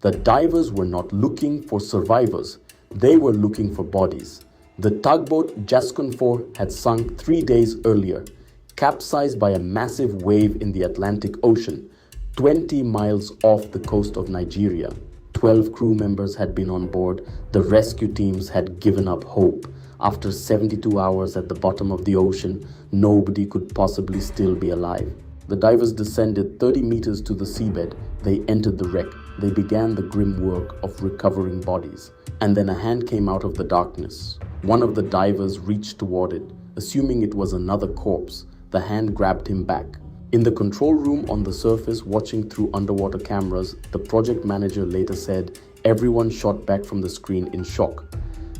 The divers were not looking for survivors, they were looking for bodies. The tugboat Jascon 4 had sunk 3 days earlier, capsized by a massive wave in the Atlantic Ocean, 20 miles off the coast of Nigeria. 12 crew members had been on board. The rescue teams had given up hope. After 72 hours at the bottom of the ocean, nobody could possibly still be alive. The divers descended 30 meters to the seabed. They entered the wreck. They began the grim work of recovering bodies. And then a hand came out of the darkness. One of the divers reached toward it, assuming it was another corpse. The hand grabbed him back. In the control room on the surface, watching through underwater cameras, the project manager later said everyone shot back from the screen in shock,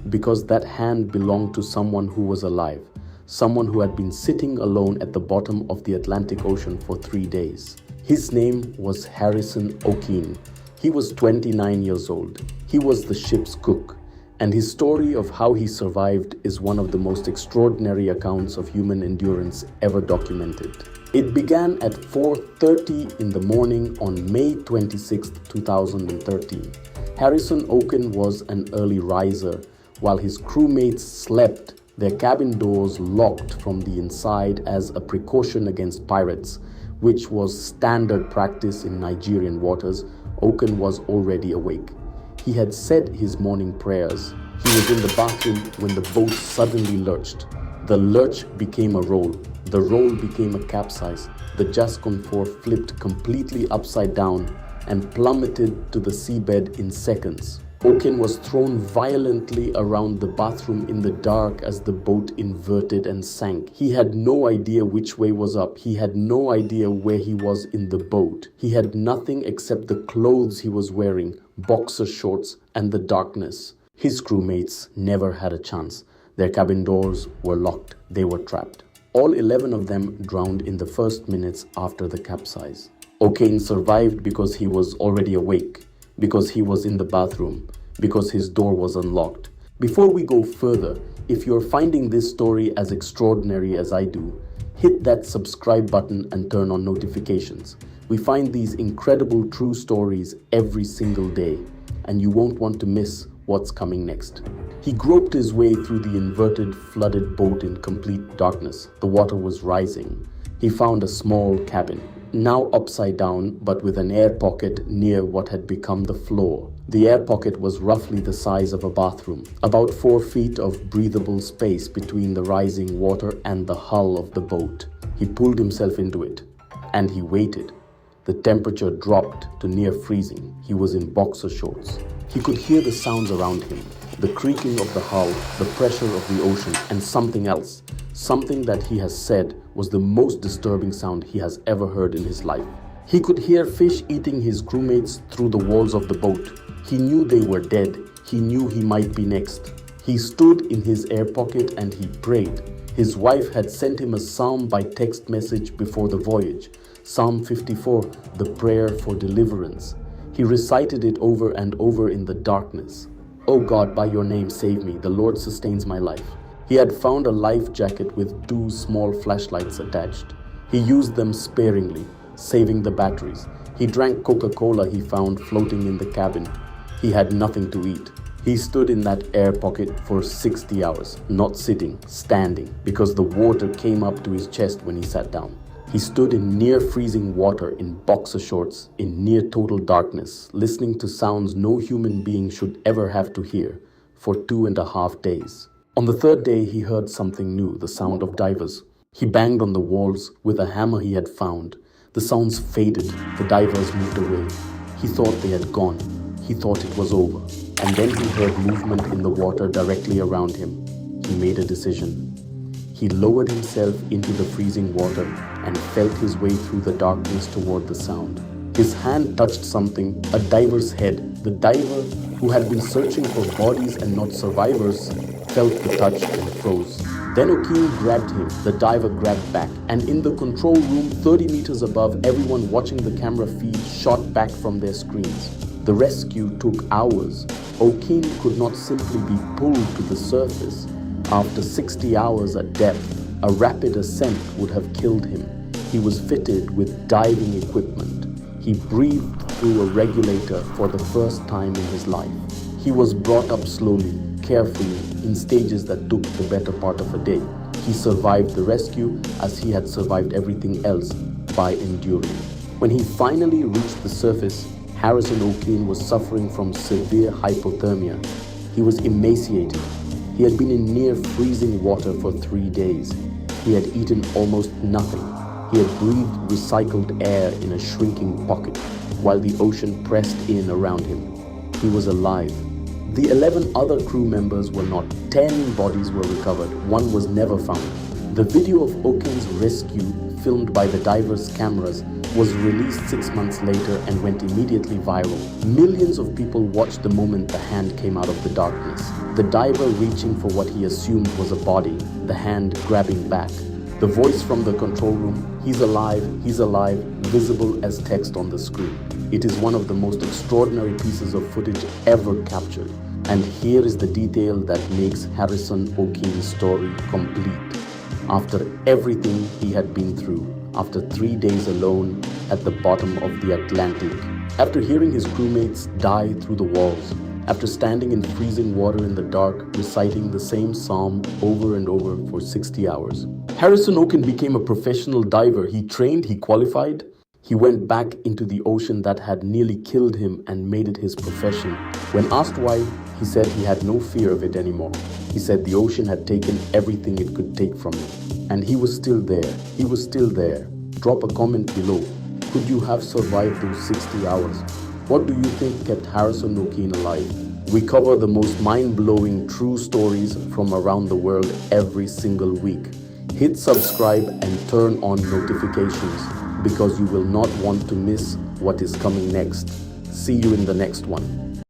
because that hand belonged to someone who was alive, someone who had been sitting alone at the bottom of the Atlantic Ocean for 3 days. His name was Harrison Okene. He was 29 years old. He was the ship's cook, and his story of how he survived is one of the most extraordinary accounts of human endurance ever documented. It began at 4:30 in the morning on May 26, 2013. Harrison Okene was an early riser. While his crewmates slept, their cabin doors locked from the inside as a precaution against pirates, which was standard practice in Nigerian waters. Okene was already awake. He had said his morning prayers. He was in the bathroom when the boat suddenly lurched. The lurch became a roll. The roll became a capsize. The Jascon 4 flipped completely upside down and plummeted to the seabed in seconds. Okene was thrown violently around the bathroom in the dark as the boat inverted and sank. He had no idea which way was up. He had no idea where he was in the boat. He had nothing except the clothes he was wearing, boxer shorts, and the darkness. His crewmates never had a chance. Their cabin doors were locked. They were trapped. All 11 of them drowned in the first minutes after the capsize. Okene survived because he was already awake, because he was in the bathroom, because his door was unlocked. Before we go further, if you're finding this story as extraordinary as I do, hit that subscribe button and turn on notifications. We find these incredible true stories every single day, and you won't want to miss what's coming next. He groped his way through the inverted, flooded boat in complete darkness. The water was rising. He found a small cabin, now upside down, but with an air pocket near what had become the floor. The air pocket was roughly the size of a bathroom, about 4 feet of breathable space between the rising water and the hull of the boat. He pulled himself into it, and he waited. The temperature dropped to near freezing. He was in boxer shorts. He could hear the sounds around him, the creaking of the hull, the pressure of the ocean, and something else, something that he has said was the most disturbing sound he has ever heard in his life. He could hear fish eating his crewmates through the walls of the boat. He knew they were dead. He knew he might be next. He stood in his air pocket and he prayed. His wife had sent him a psalm by text message before the voyage. Psalm 54, the prayer for deliverance. He recited it over and over in the darkness. "Oh God, by your name save me. The Lord sustains my life." He had found a life jacket with 2 small flashlights attached. He used them sparingly, saving the batteries. He drank Coca-Cola he found floating in the cabin. He had nothing to eat. He stood in that air pocket for 60 hours, not sitting, standing, because the water came up to his chest when he sat down. He stood in near freezing water in boxer shorts, in near total darkness, listening to sounds no human being should ever have to hear, for 2.5 days. On the 3rd day, he heard something new, the sound of divers. He banged on the walls with a hammer he had found. The sounds faded. The divers moved away. He thought they had gone. He thought it was over. And then he heard movement in the water directly around him. He made a decision. He lowered himself into the freezing water and felt his way through the darkness toward the sound. His hand touched something, a diver's head. The diver, who had been searching for bodies and not survivors, felt the touch and froze. Then Okene grabbed him. The diver grabbed back. And in the control room, 30 meters above, everyone watching the camera feed shot back from their screens. The rescue took hours. Okene could not simply be pulled to the surface. After 60 hours at depth, a rapid ascent would have killed him. He was fitted with diving equipment. He breathed through a regulator for the first time in his life. He was brought up slowly, carefully, in stages that took the better part of a day. He survived the rescue as he had survived everything else by enduring. When he finally reached the surface, Harrison Okene was suffering from severe hypothermia. He was emaciated. He had been in near freezing water for 3 days. He had eaten almost nothing. He had breathed recycled air in a shrinking pocket while the ocean pressed in around him. He was alive. The 11 other crew members were not. 10 bodies were recovered. One was never found. The video of Okene's rescue, filmed by the divers' cameras, was released 6 months later and went immediately viral. Millions of people watched the moment the hand came out of the darkness. The diver reaching for what he assumed was a body, the hand grabbing back. The voice from the control room, he's alive, visible as text on the screen. It is one of the most extraordinary pieces of footage ever captured. And here is the detail that makes Harrison Okene's story complete. After everything he had been through, after 3 days alone at the bottom of the Atlantic, after hearing his crewmates die through the walls, after standing in freezing water in the dark, reciting the same psalm over and over for 60 hours. Harrison Okene became a professional diver. He trained, he qualified. He went back into the ocean that had nearly killed him and made it his profession. When asked why, he said he had no fear of it anymore. He said the ocean had taken everything it could take from him. And he was still there. He was still there. Drop a comment below. Could you have survived those 60 hours? What do you think kept Harrison Okene alive? We cover the most mind-blowing true stories from around the world every single week. Hit subscribe and turn on notifications because you will not want to miss what is coming next. See you in the next one.